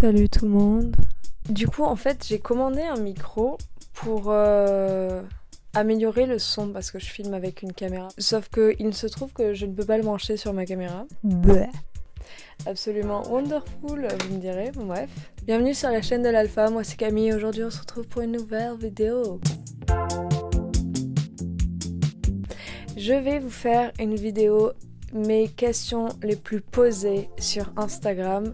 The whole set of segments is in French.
Salut tout le monde. Du coup, en fait, j'ai commandé un micro pour améliorer le son parce que je filme avec une caméra. Sauf qu'il se trouve que je ne peux pas le brancher sur ma caméra. Bleh. Absolument wonderful, vous me direz. Bon, bref. Bienvenue sur la chaîne de l'Alpha. Moi, c'est Camille. Aujourd'hui, on se retrouve pour une nouvelle vidéo. Je vais vous faire une vidéo mes questions les plus posées sur Instagram.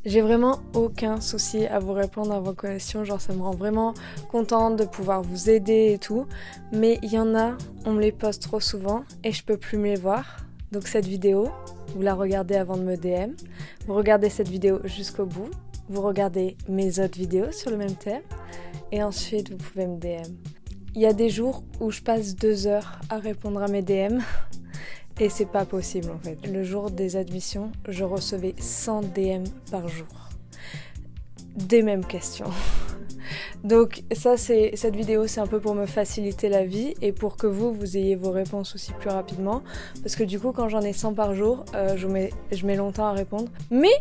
J'ai vraiment aucun souci à vous répondre à vos questions, genre ça me rend vraiment contente de pouvoir vous aider et tout. Mais il y en a, on me les pose trop souvent et je peux plus me les voir. Donc cette vidéo, vous la regardez avant de me DM. Vous regardez cette vidéo jusqu'au bout. Vous regardez mes autres vidéos sur le même thème. Et ensuite, vous pouvez me DM. Il y a des jours où je passe 2 heures à répondre à mes DM. Et c'est pas possible en fait. Le jour des admissions, je recevais 100 DM par jour. Des mêmes questions. Donc ça, cette vidéo, c'est un peu pour me faciliter la vie et pour que vous ayez vos réponses aussi plus rapidement. Parce que du coup, quand j'en ai 100 par jour, je mets longtemps à répondre. Mais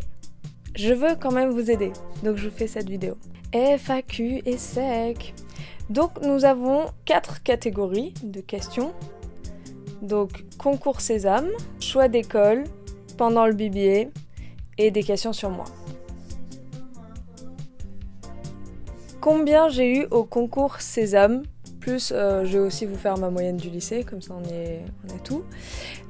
je veux quand même vous aider. Donc je vous fais cette vidéo. FAQ et sec. Donc nous avons 4 catégories de questions. Donc, concours Sésame, choix d'école, pendant le BBA et des questions sur moi. Combien j'ai eu au concours Sésame, plus je vais aussi vous faire ma moyenne du lycée, comme ça on est tout.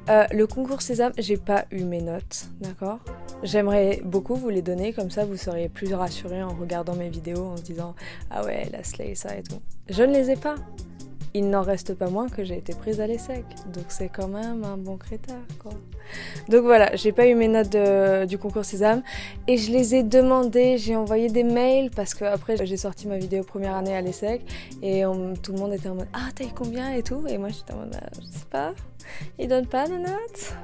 Le concours Sésame, j'ai pas eu mes notes, d'accord ? J'aimerais beaucoup vous les donner, comme ça vous seriez plus rassurés en regardant mes vidéos, en se disant « Ah ouais, la slay, ça et tout ». Je ne les ai pas. Il n'en reste pas moins que j'ai été prise à l'ESSEC, donc c'est quand même un bon critère, quoi. Donc voilà, j'ai pas eu mes notes du concours Sésame et je les ai demandées, j'ai envoyé des mails parce que après j'ai sorti ma vidéo première année à l'ESSEC et tout le monde était en mode « Ah, t'as eu combien ?» et tout, et moi j'étais en mode « Je sais pas, ils donnent pas de notes ?»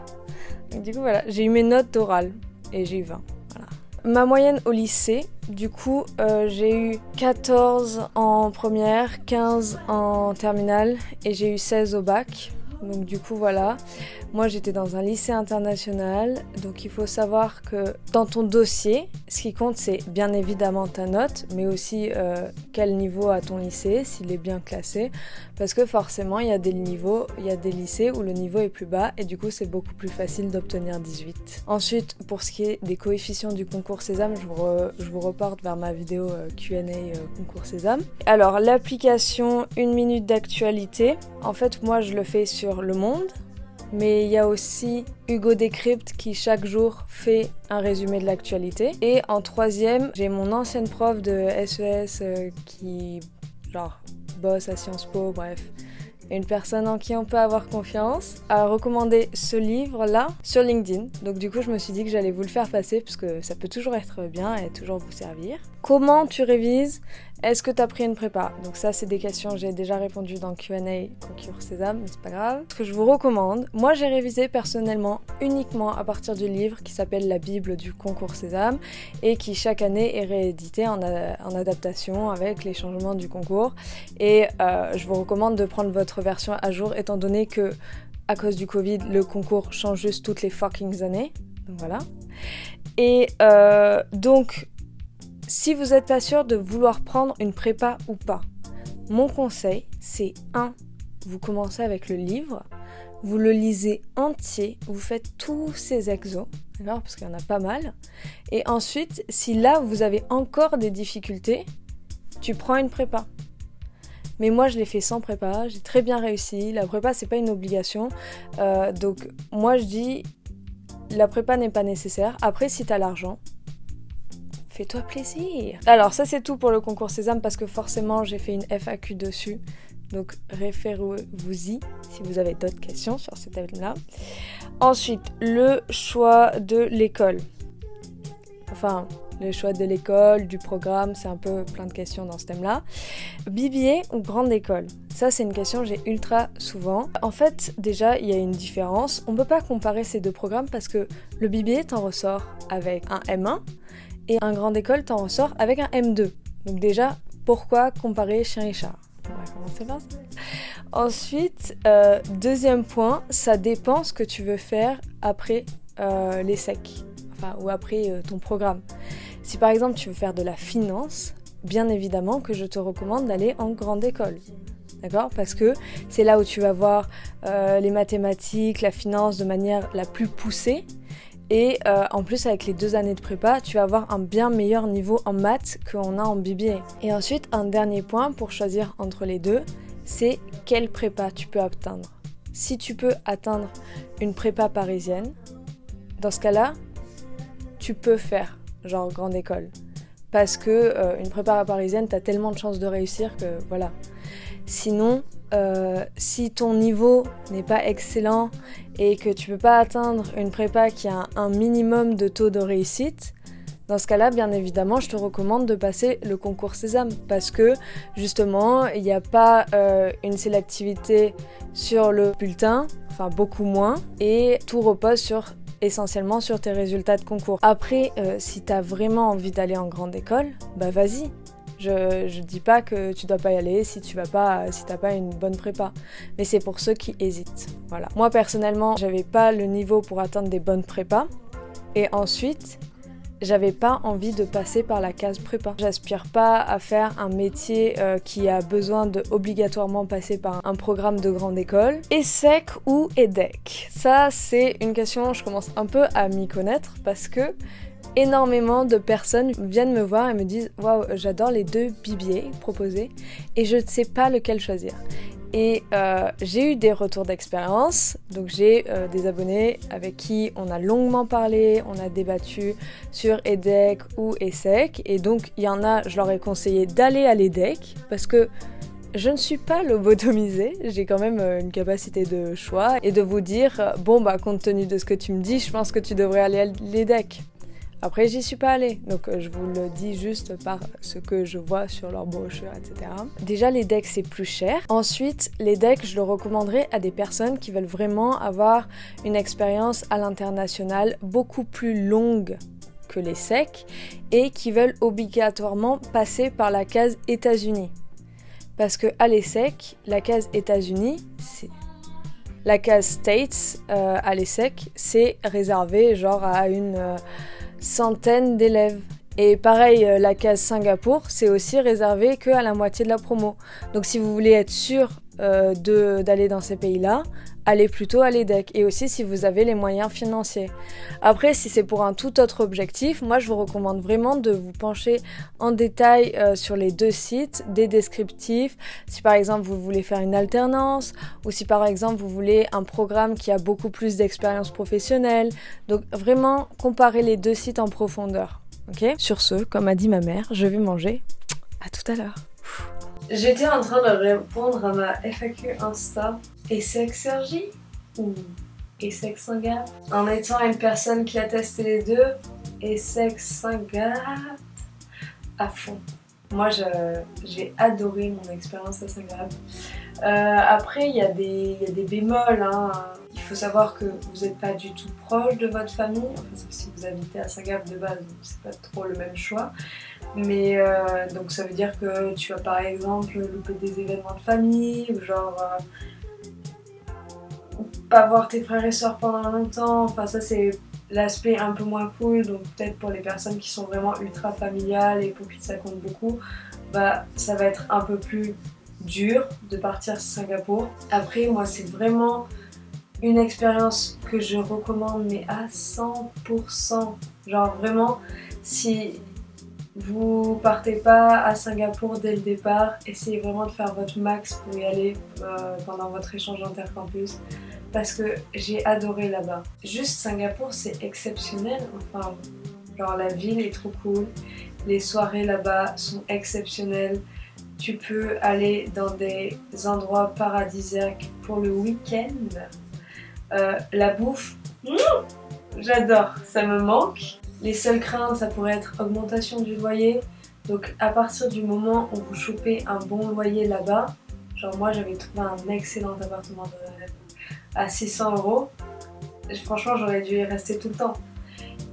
Donc du coup voilà, j'ai eu mes notes d'oral et j'ai eu 20, voilà. Ma moyenne au lycée, du coup, j'ai eu 14 en première, 15 en terminale et j'ai eu 16 au bac. Donc du coup, voilà. Moi, j'étais dans un lycée international. Donc il faut savoir que dans ton dossier, ce qui compte, c'est bien évidemment ta note, mais aussi quel niveau a ton lycée, s'il est bien classé. Parce que forcément, il y a des lycées où le niveau est plus bas et du coup, c'est beaucoup plus facile d'obtenir 18. Ensuite, pour ce qui est des coefficients du concours Sésame, je vous reporte vers ma vidéo Q&A concours Sésame. Alors, l'application 1 minute d'actualité, en fait, moi, je le fais sur Le Monde. Mais il y a aussi Hugo Décrypte qui chaque jour fait un résumé de l'actualité. Et en 3e, j'ai mon ancienne prof de SES qui bosse à Sciences Po, bref. Une personne en qui on peut avoir confiance, a recommandé ce livre-là sur LinkedIn. Donc du coup, je me suis dit que j'allais vous le faire passer parce que ça peut toujours être bien et toujours vous servir. Comment tu révises ? Est-ce que tu as pris une prépa ? Donc ça, c'est des questions, j'ai déjà répondu dans Q&A concours Sésame, mais c'est pas grave. Ce que je vous recommande, moi j'ai révisé personnellement uniquement à partir du livre qui s'appelle La Bible du concours Sésame et qui chaque année est réédité en adaptation avec les changements du concours. Et je vous recommande de prendre votre version à jour étant donné que à cause du Covid, le concours change juste toutes les fucking années. Donc voilà. Et donc... Si vous n'êtes pas sûr de vouloir prendre une prépa ou pas, mon conseil, c'est 1. Vous commencez avec le livre, vous le lisez entier, vous faites tous ces exos, d'accord, parce qu'il y en a pas mal. Et ensuite, si là, vous avez encore des difficultés, tu prends une prépa. Mais moi, je l'ai fait sans prépa, j'ai très bien réussi. La prépa, c'est pas une obligation. Donc, moi, je dis, la prépa n'est pas nécessaire. Après, si tu as l'argent, fais-toi plaisir. Alors ça c'est tout pour le concours Sésame parce que forcément j'ai fait une FAQ dessus. Donc référez-vous-y si vous avez d'autres questions sur ce thème-là. Ensuite, le choix de l'école. Enfin, le choix de l'école, du programme, c'est un peu plein de questions dans ce thème-là. BBA ou grande école ? Ça c'est une question que j'ai ultra souvent. En fait, déjà, il y a une différence. On ne peut pas comparer ces deux programmes parce que le BBA t'en ressort avec un M1 et un grande école t'en ressort avec un M2. Donc déjà, pourquoi comparer chien et chat ? On va commencer par ça. Ensuite, deuxième point, ça dépend ce que tu veux faire après l'ESSEC. enfin, ou après ton programme. Si par exemple tu veux faire de la finance, bien évidemment que je te recommande d'aller en grande école. D'accord ? Parce que c'est là où tu vas voir les mathématiques, la finance de manière la plus poussée. Et en plus, avec les 2 années de prépa, tu vas avoir un bien meilleur niveau en maths qu'on a en BBA. Et ensuite, un dernier point pour choisir entre les deux, c'est quelle prépa tu peux atteindre. Si tu peux atteindre une prépa parisienne, dans ce cas-là, tu peux faire genre grande école. Parce que une prépa parisienne, t'as tellement de chances de réussir que voilà. Sinon, si ton niveau n'est pas excellent et que tu peux pas atteindre une prépa qui a un minimum de taux de réussite, dans ce cas-là, bien évidemment, je te recommande de passer le concours Sésame parce que justement, il n'y a pas une sélectivité sur le bulletin, enfin beaucoup moins, et tout repose essentiellement sur tes résultats de concours. Après, si tu as vraiment envie d'aller en grande école, bah vas-y. Je dis pas que tu dois pas y aller si t'as pas une bonne prépa. Mais c'est pour ceux qui hésitent. Voilà. Moi personnellement, j'avais pas le niveau pour atteindre des bonnes prépas. Et ensuite, j'avais pas envie de passer par la case prépa. J'aspire pas à faire un métier qui a besoin de obligatoirement passer par un programme de grande école. ESSEC ou EDEC? Ça, c'est une question, je commence un peu à m'y connaître parce que énormément de personnes viennent me voir et me disent « Waouh, j'adore les 2 BBA proposés et je ne sais pas lequel choisir ». Et j'ai eu des retours d'expérience, donc j'ai des abonnés avec qui on a longuement parlé, on a débattu sur EDEC ou ESSEC, et donc il y en a, je leur ai conseillé d'aller à l'EDEC parce que je ne suis pas lobotomisée, j'ai quand même une capacité de choix et de vous dire « Bon bah compte tenu de ce que tu me dis, je pense que tu devrais aller à l'EDEC ». Après, j'y suis pas allée, donc je vous le dis juste par ce que je vois sur leur brochure, etc. Déjà, les decks, c'est plus cher. Ensuite, les decks, je le recommanderais à des personnes qui veulent vraiment avoir une expérience à l'international beaucoup plus longue que les SEC et qui veulent obligatoirement passer par la case États-Unis. Parce que à l'ESSEC, la case États-Unis, c'est... La case States à l'ESSEC, c'est réservé genre à une... centaines d'élèves. Et pareil, la case Singapour, c'est aussi réservé qu'à la moitié de la promo. Donc si vous voulez être sûr d'aller dans ces pays-là, allez plutôt à l'EDEC. Et aussi si vous avez les moyens financiers. Après, si c'est pour un tout autre objectif, moi je vous recommande vraiment de vous pencher en détail sur les 2 sites, des descriptifs. Si par exemple vous voulez faire une alternance, ou si par exemple vous voulez un programme qui a beaucoup plus d'expérience professionnelle. Donc vraiment comparer les 2 sites en profondeur. Okay ? Sur ce, comme a dit ma mère, je vais manger. À tout à l'heure. J'étais en train de répondre à ma FAQ Insta. ESSEC Cergy ou ESSEC Saint-Gap? En étant une personne qui a testé les 2, ESSEC Saint-Gap à fond. Moi j'ai adoré mon expérience à Saint-Gap. Après il y a des bémols, hein. Il faut savoir que vous n'êtes pas du tout proche de votre famille, enfin, si vous habitez à Saint-Gap de base, c'est pas trop le même choix. Mais donc ça veut dire que tu vas par exemple louper des événements de famille, ou genre pas voir tes frères et sœurs pendant longtemps, enfin ça c'est l'aspect un peu moins cool, donc peut-être pour les personnes qui sont vraiment ultra familiales et pour qui ça compte beaucoup, bah ça va être un peu plus dur de partir à Singapour. Après moi c'est vraiment une expérience que je recommande mais à 100%, genre vraiment si vous partez pas à Singapour dès le départ, essayez vraiment de faire votre max pour y aller pendant votre échange intercampus. Parce que j'ai adoré là-bas. Juste Singapour, c'est exceptionnel. Enfin, genre la ville est trop cool. Les soirées là-bas sont exceptionnelles. Tu peux aller dans des endroits paradisiaques pour le week-end. La bouffe, j'adore, ça me manque. Les seules craintes, ça pourrait être augmentation du loyer. Donc à partir du moment où vous chopez un bon loyer là-bas, genre moi j'avais trouvé un excellent appartement à 600 €. Franchement, j'aurais dû y rester tout le temps.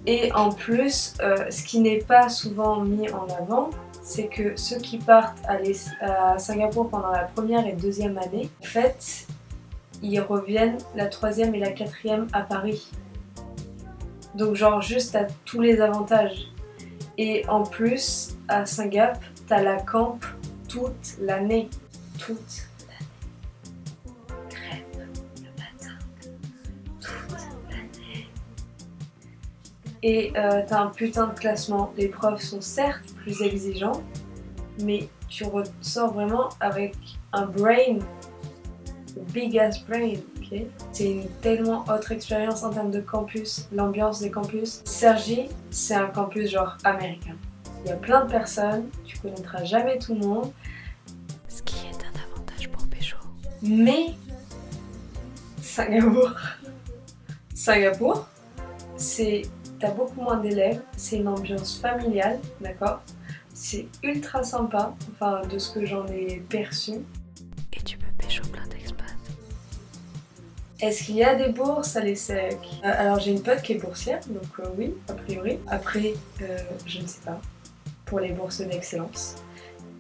Et en plus, ce qui n'est pas souvent mis en avant, c'est que ceux qui partent à Singapour pendant la première et deuxième année, en fait, ils reviennent la troisième et la quatrième à Paris. Donc genre juste t'as tous les avantages. Et en plus, à Saint-Gap, t'as la camp toute l'année. Toute l'année. Crêpes le matin. Toute l'année. Et t'as un putain de classement. Les profs sont certes plus exigeants, mais tu ressors vraiment avec un brain, big ass brain, ok? C'est une tellement autre expérience en termes de campus, l'ambiance des campus. Cergy, c'est un campus genre américain. Il y a plein de personnes, tu connaîtras jamais tout le monde. Ce qui est un avantage pour Pécho. Mais Singapour, t'as beaucoup moins d'élèves, c'est une ambiance familiale, d'accord? C'est ultra sympa, enfin de ce que j'en ai perçu. Et tu peux pécho plein d'expats. Est-ce qu'il y a des bourses à l'ESSEC? Alors j'ai une pote qui est boursière, donc oui, a priori. Après, je ne sais pas, pour les bourses d'excellence.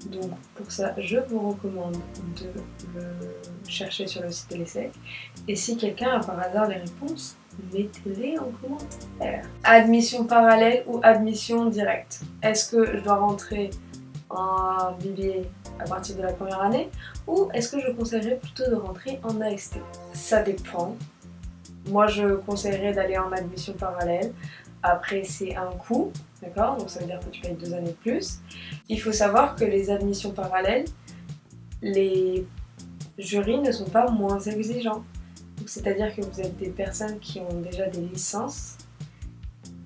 Donc pour ça, je vous recommande de le chercher sur le site de l'ESSEC. Et si quelqu'un a par hasard les réponses, mettez-les en commentaire. Admission parallèle ou admission directe? Est-ce que je dois rentrer en BBA à partir de la première année ou est-ce que je conseillerais plutôt de rentrer en AST? Ça dépend. Moi je conseillerais d'aller en admission parallèle. Après c'est un coût, d'accord? Donc ça veut dire que tu payes 2 années de plus. Il faut savoir que les admissions parallèles, les jurys ne sont pas moins exigeants. C'est-à-dire que vous êtes des personnes qui ont déjà des licences.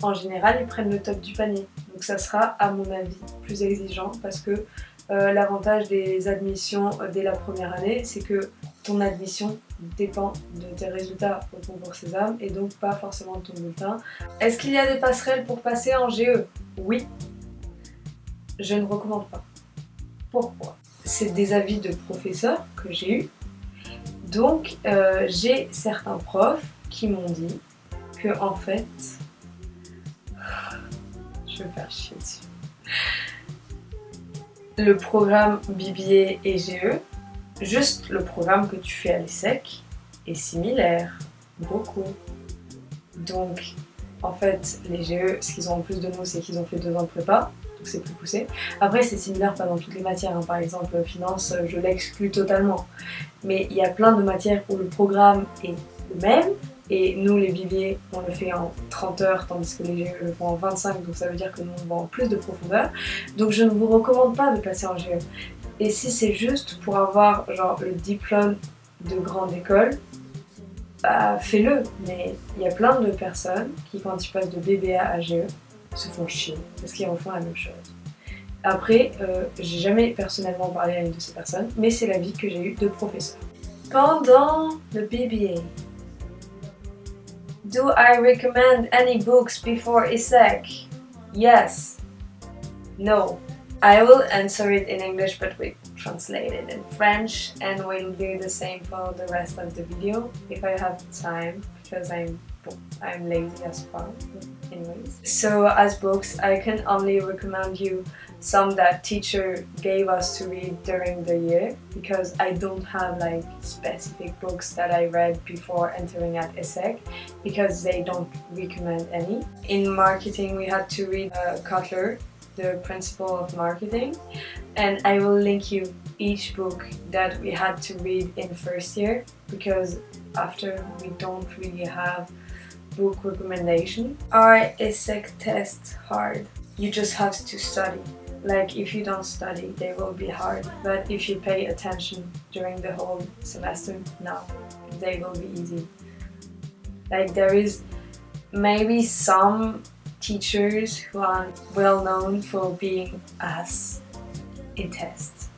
En général, ils prennent le top du panier. Donc ça sera, à mon avis, plus exigeant parce que l'avantage des admissions dès la première année, c'est que ton admission dépend de tes résultats au concours Sésame et donc pas forcément de ton bulletin. Est-ce qu'il y a des passerelles pour passer en GE? Oui. Je ne recommande pas. Pourquoi? C'est des avis de professeurs que j'ai eus. Donc j'ai certains profs qui m'ont dit que en fait, je vais me faire chier dessus. Le programme BBA et GE, juste le programme que tu fais à l'ESSEC, est similaire, beaucoup. Donc en fait les GE, ce qu'ils ont en plus de nous, c'est qu'ils ont fait 2 ans de prépa. Donc c'est plus poussé. Après c'est similaire pas dans toutes les matières, hein. Par exemple finance, je l'exclus totalement. Mais il y a plein de matières où le programme est le même. Et nous les BBA, on le fait en 30 heures, tandis que les GE le font en 25, donc ça veut dire que nous on va en plus de profondeur. Donc je ne vous recommande pas de passer en GE. Et si c'est juste pour avoir genre le diplôme de grande école, bah fais-le. Mais il y a plein de personnes qui quand ils passent de BBA à GE, se font chier parce qu'ils refont la même chose. Après, j'ai jamais personnellement parlé à une de ces personnes, mais c'est l'avis que j'ai eu de professeurs. Pendant le BBA, do I recommend any books before ESSEC? Yes. No. I will answer it in English but we translate it in French and we'll do the same for the rest of the video if I have time because I'm lazy as fuck. Anyways. So as books, I can only recommend you some that teacher gave us to read during the year because I don't have like specific books that I read before entering at ESSEC because they don't recommend any. In marketing we had to read Kotler, The Principle of Marketing, and I will link you each book that we had to read in first year because after we don't really have book recommendation. Are ESSEC tests hard? You just have to study. Like if you don't study, they will be hard. But if you pay attention during the whole semester, no, they will be easy. Like there is maybe some teachers who are well known for being ass in tests,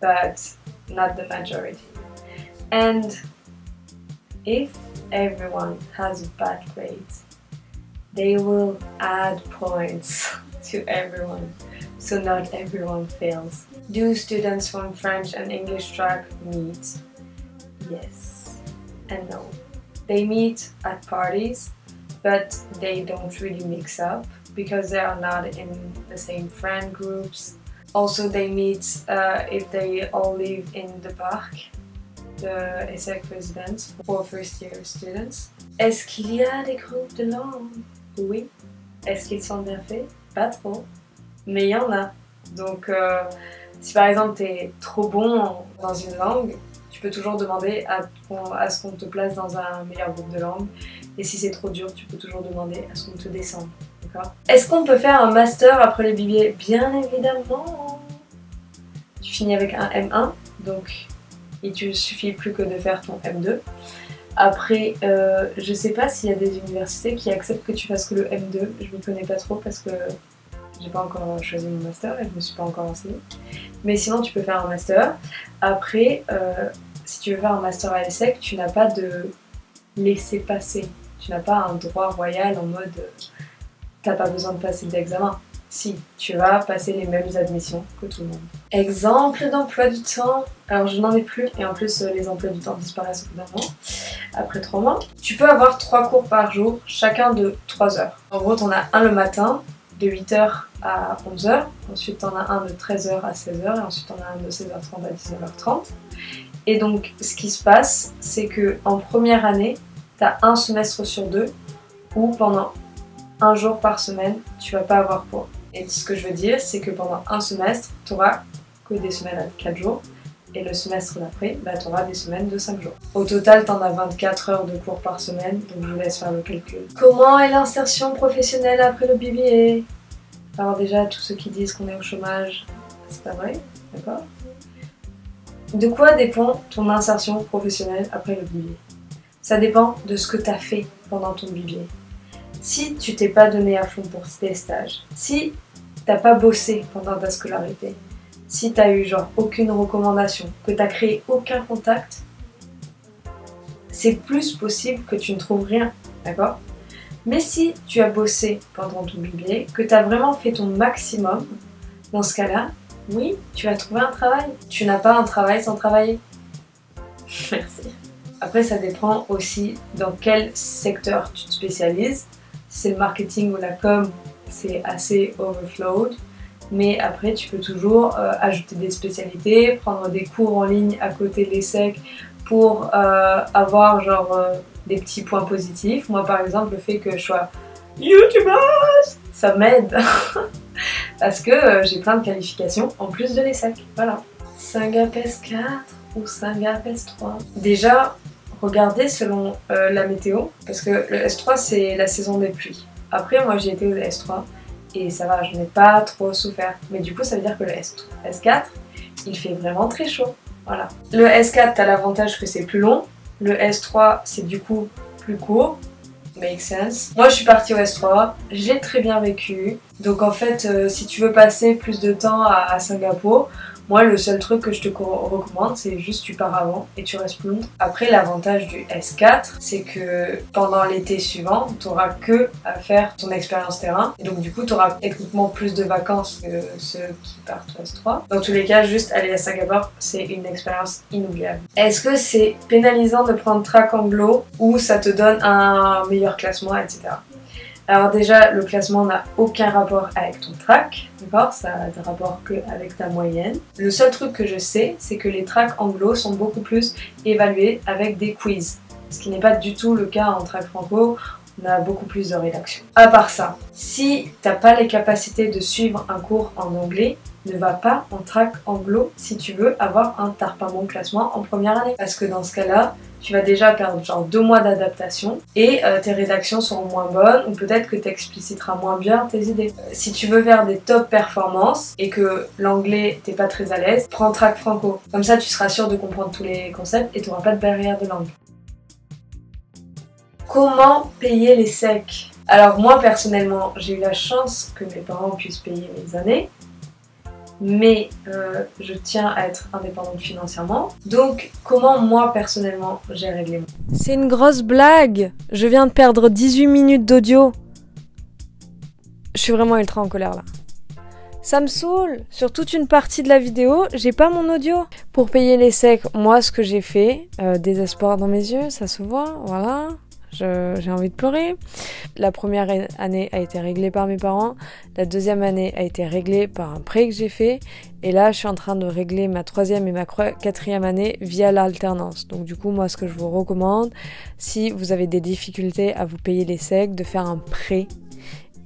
but not the majority. And if everyone has bad grades, they will add points to everyone, so not everyone fails. Do students from French and English track meet? Yes and no. They meet at parties, but they don't really mix up because they are not in the same friend groups. Also they meet if they all live in the park, the ESSEC residence for first year students. Est-ce qu'il y a des groupes de langue? Oui. Est-ce qu'ils sont bien faits? Pas trop. Mais il y en a. Donc, si par exemple tu es trop bon dans une langue, tu peux toujours demander à ce qu'on te place dans un meilleur groupe de langue. Et si c'est trop dur, tu peux toujours demander à ce qu'on te descende. D'accord? Est-ce qu'on peut faire un master après le BBA? Bien évidemment. Tu finis avec un M1, donc il te suffit plus que de faire ton M2. Après, je sais pas s'il y a des universités qui acceptent que tu fasses que le M2. Je m'y connais pas trop parce que j'ai pas encore choisi mon master et je me suis pas encore renseignée. Mais sinon, tu peux faire un master. Après, si tu veux faire un master à l'ESSEC, tu n'as pas de laisser-passer. Tu n'as pas un droit royal en mode t'as pas besoin de passer d'examen. Si, tu vas passer les mêmes admissions que tout le monde. Exemple d'emploi du temps. Alors je n'en ai plus et en plus les emplois du temps disparaissent au bout d'un mois. Après 3 mois. Tu peux avoir 3 cours par jour, chacun de 3 heures. En gros, t'en as un le matin, de 8h à 11h. Ensuite, t'en as un de 13h à 16h. Et ensuite, t'en as un de 16h30 à 19h30. Et donc, ce qui se passe, c'est que en première année, t'as un semestre sur 2 où pendant un jour par semaine, tu vas pas avoir cours. Et ce que je veux dire, c'est que pendant un semestre, tu auras que des semaines à 4 jours. Et le semestre d'après, tu auras des semaines de 5 jours. Au total, tu en as 24 heures de cours par semaine, donc je vous laisse faire le calcul. Comment est l'insertion professionnelle après le BBA? Alors déjà, tous ceux qui disent qu'on est au chômage, c'est pas vrai, d'accord? De quoi dépend ton insertion professionnelle après le BBA? Ça dépend de ce que tu as fait pendant ton BBA. Si tu t'es pas donné à fond pour tes stages, si t'as pas bossé pendant ta scolarité, si t'as eu genre aucune recommandation, que t'as créé aucun contact, c'est plus possible que tu ne trouves rien, d'accord? Mais si tu as bossé pendant ton BBA, que t'as vraiment fait ton maximum, dans ce cas-là, oui, tu vas trouver un travail. Tu n'as pas un travail sans travailler. Merci. Après, ça dépend aussi dans quel secteur tu te spécialises. Si c'est le marketing ou la com, c'est assez overflowed. Mais après, tu peux toujours ajouter des spécialités, prendre des cours en ligne à côté de l'ESSEC pour avoir genre des petits points positifs. Moi, par exemple, le fait que je sois youtubeuse, ça m'aide parce que j'ai plein de qualifications en plus de l'ESSEC. Voilà. Syngap S4 ou Syngap S3. Déjà, regardez selon la météo, parce que le S3 c'est la saison des pluies. Après, moi j'ai été au S3 et ça va, je n'ai pas trop souffert. Mais du coup, ça veut dire que le S4, il fait vraiment très chaud. Voilà. Le S4, t'as l'avantage que c'est plus long. Le S3, c'est du coup plus court. Make sense. Moi, je suis partie au S3, j'ai très bien vécu. Donc en fait, si tu veux passer plus de temps à Singapour, moi, le seul truc que je te recommande, c'est juste tu pars avant et tu restes plus longtemps. Après, l'avantage du S4, c'est que pendant l'été suivant, tu n'auras que à faire ton expérience terrain. Et donc, du coup, tu auras techniquement plus de vacances que ceux qui partent au S3. Dans tous les cas, juste aller à Singapour, c'est une expérience inoubliable. Est-ce que c'est pénalisant de prendre track anglo ou ça te donne un meilleur classement, etc. Alors déjà, le classement n'a aucun rapport avec ton track, d'accord? Ça a de rapport qu'avec ta moyenne. Le seul truc que je sais, c'est que les tracks anglo sont beaucoup plus évalués avec des quiz, ce qui n'est pas du tout le cas en track franco. On a beaucoup plus de rédaction. À part ça, si t'as pas les capacités de suivre un cours en anglais, ne va pas en track anglo si tu veux avoir un pas bon classement en première année. Parce que dans ce cas-là, tu vas déjà perdre genre 2 mois d'adaptation et tes rédactions seront moins bonnes ou peut-être que tu expliciteras moins bien tes idées. Si tu veux faire des top performances et que l'anglais t'es pas très à l'aise, prends track franco. Comme ça, tu seras sûr de comprendre tous les concepts et tu n'auras pas de barrière de langue. Comment payer les SEC? Alors moi personnellement, j'ai eu la chance que mes parents puissent payer mes années, mais je tiens à être indépendante financièrement. Donc comment moi personnellement j'ai réglé? C'est une grosse blague. Je viens de perdre 18 minutes d'audio. Je suis vraiment ultra en colère là. Ça me saoule. Sur toute une partie de la vidéo, j'ai pas mon audio. Pour payer les SEC, moi ce que j'ai fait, désespoir dans mes yeux, ça se voit, voilà. J'ai envie de pleurer. La première année a été réglée par mes parents. La deuxième année a été réglée par un prêt que j'ai fait. Et là, je suis en train de régler ma troisième et ma quatrième année via l'alternance. Donc du coup, moi, ce que je vous recommande, si vous avez des difficultés à vous payer les SEC, de faire un prêt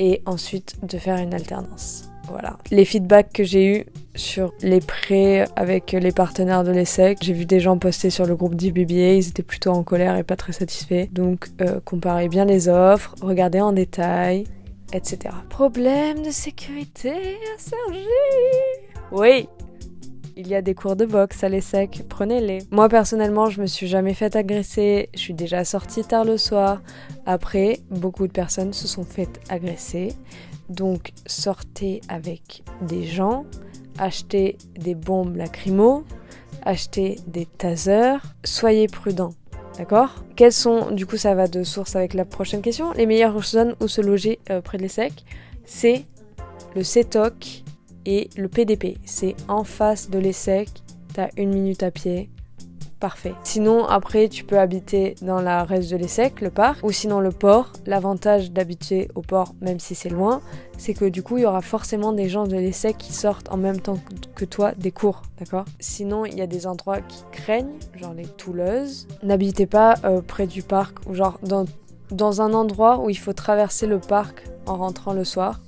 et ensuite de faire une alternance. Voilà. Les feedbacks que j'ai eus sur les prêts avec les partenaires de l'ESSEC, j'ai vu des gens poster sur le groupe d'IBBA, ils étaient plutôt en colère et pas très satisfaits. Donc comparez bien les offres, regardez en détail, etc. Problème de sécurité à Cergy. Oui, il y a des cours de boxe à l'ESSEC, prenez-les. Moi personnellement, je me suis jamais fait agresser, je suis déjà sortie tard le soir. Après, beaucoup de personnes se sont faites agresser. Donc sortez avec des gens, achetez des bombes lacrymo, achetez des tasers, soyez prudents, d'accord? Quelles sont, du coup ça va de source avec la prochaine question, les meilleures zones où se loger près de l'ESSEC? C'est le CETOC et le PDP, c'est en face de l'ESSEC, t'as 1 minute à pied. Parfait. Sinon, après, tu peux habiter dans la reste de l'ESSEC, le parc, ou sinon le port. L'avantage d'habiter au port, même si c'est loin, c'est que du coup, il y aura forcément des gens de l'ESSEC qui sortent en même temps que toi des cours, d'accord? Sinon, il y a des endroits qui craignent, genre les Touleuses. N'habitez pas près du parc, ou genre dans un endroit où il faut traverser le parc en rentrant le soir.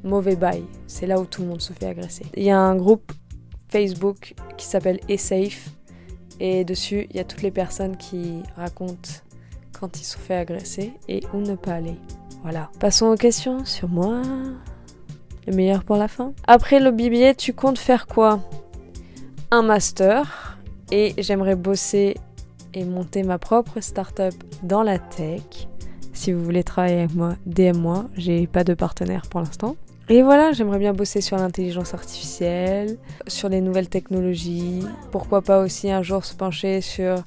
Mauvais bail. C'est là où tout le monde se fait agresser. Il y a un groupe Facebook qui s'appelle eSafe. Et dessus, il y a toutes les personnes qui racontent quand ils se sont fait agresser et où ne pas aller. Voilà. Passons aux questions sur moi. Le meilleur pour la fin. Après le BBA, tu comptes faire quoi? Un master. Et j'aimerais bosser et monter ma propre start-up dans la tech. Si vous voulez travailler avec moi, DM-moi. J'ai pas de partenaire pour l'instant. Et voilà, j'aimerais bien bosser sur l'intelligence artificielle, sur les nouvelles technologies. Pourquoi pas aussi un jour se pencher sur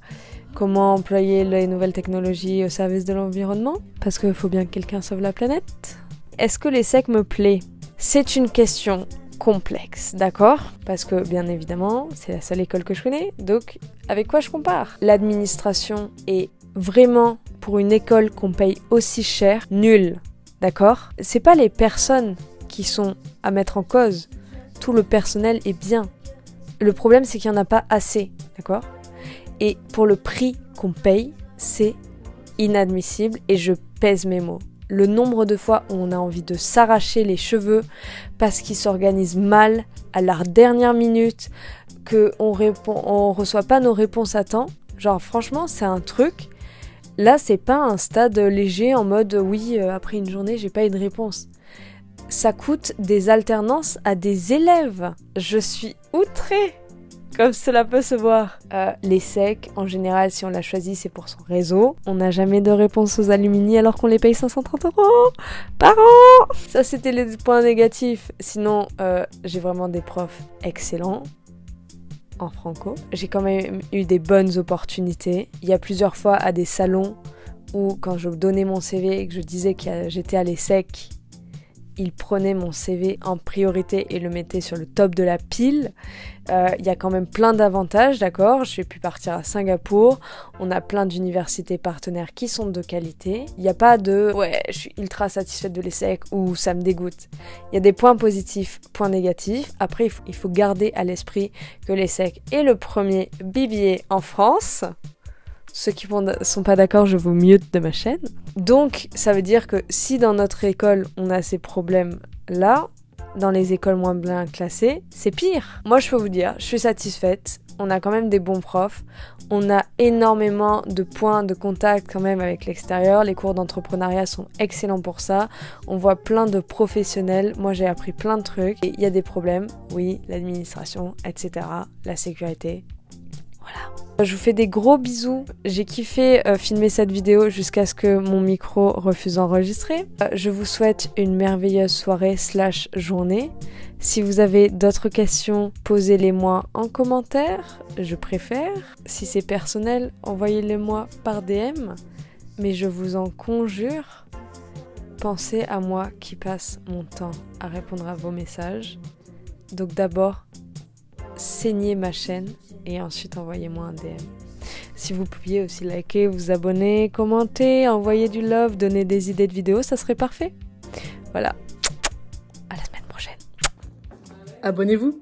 comment employer les nouvelles technologies au service de l'environnement? Parce qu'il faut bien que quelqu'un sauve la planète. Est-ce que l'ESSEC me plaît? C'est une question complexe, d'accord? Parce que bien évidemment, c'est la seule école que je connais, donc avec quoi je compare? L'administration est vraiment, pour une école qu'on paye aussi cher, nulle, d'accord? C'est pas les personnes qui sont à mettre en cause. Tout le personnel est bien. Le problème, c'est qu'il n'y en a pas assez, d'accord? Et pour le prix qu'on paye, c'est inadmissible et je pèse mes mots. Le nombre de fois où on a envie de s'arracher les cheveux parce qu'ils s'organisent mal à la dernière minute, qu'on reçoit pas nos réponses à temps. Genre franchement, c'est un truc. Là, c'est pas un stade léger en mode oui, après une journée, j'ai pas eu de réponse. Ça coûte des alternances à des élèves. Je suis outrée, comme cela peut se voir. L'ESSEC, en général, si on l'a choisi, c'est pour son réseau. On n'a jamais de réponse aux alumni alors qu'on les paye 530 € par an. Ça, c'était les points négatifs. Sinon, j'ai vraiment des profs excellents en franco. J'ai quand même eu des bonnes opportunités. Il y a plusieurs fois à des salons où, quand je donnais mon CV et que je disais que j'étais à l'ESSEC, ils prenaient mon CV en priorité et le mettaient sur le top de la pile. Il y a quand même plein d'avantages, d'accord? J'ai pu partir à Singapour. On a plein d'universités partenaires qui sont de qualité. Il n'y a pas de « ouais, je suis ultra satisfaite de l'ESSEC » ou « ça me dégoûte ». Il y a des points positifs, points négatifs. Après, il faut garder à l'esprit que l'ESSEC est le premier BBA en France. Ceux qui sont pas d'accord, je vous mute de ma chaîne. Donc, ça veut dire que si dans notre école, on a ces problèmes-là, dans les écoles moins bien classées, c'est pire. Moi, je peux vous dire, je suis satisfaite. On a quand même des bons profs. On a énormément de points de contact quand même avec l'extérieur. Les cours d'entrepreneuriat sont excellents pour ça. On voit plein de professionnels. Moi, j'ai appris plein de trucs. Et il y a des problèmes. Oui, l'administration, etc. La sécurité. Voilà. Je vous fais des gros bisous. J'ai kiffé filmer cette vidéo jusqu'à ce que mon micro refuse d'enregistrer. Je vous souhaite une merveilleuse soirée / journée. Si vous avez d'autres questions, posez-les-moi en commentaire. Je préfère. Si c'est personnel, envoyez-les-moi par DM. Mais je vous en conjure, pensez à moi qui passe mon temps à répondre à vos messages. Donc d'abord, saignez ma chaîne et ensuite envoyez-moi un DM. Si vous pouviez aussi liker, vous abonner, commenter, envoyer du love, donner des idées de vidéos, ça serait parfait. Voilà. À la semaine prochaine. Abonnez-vous.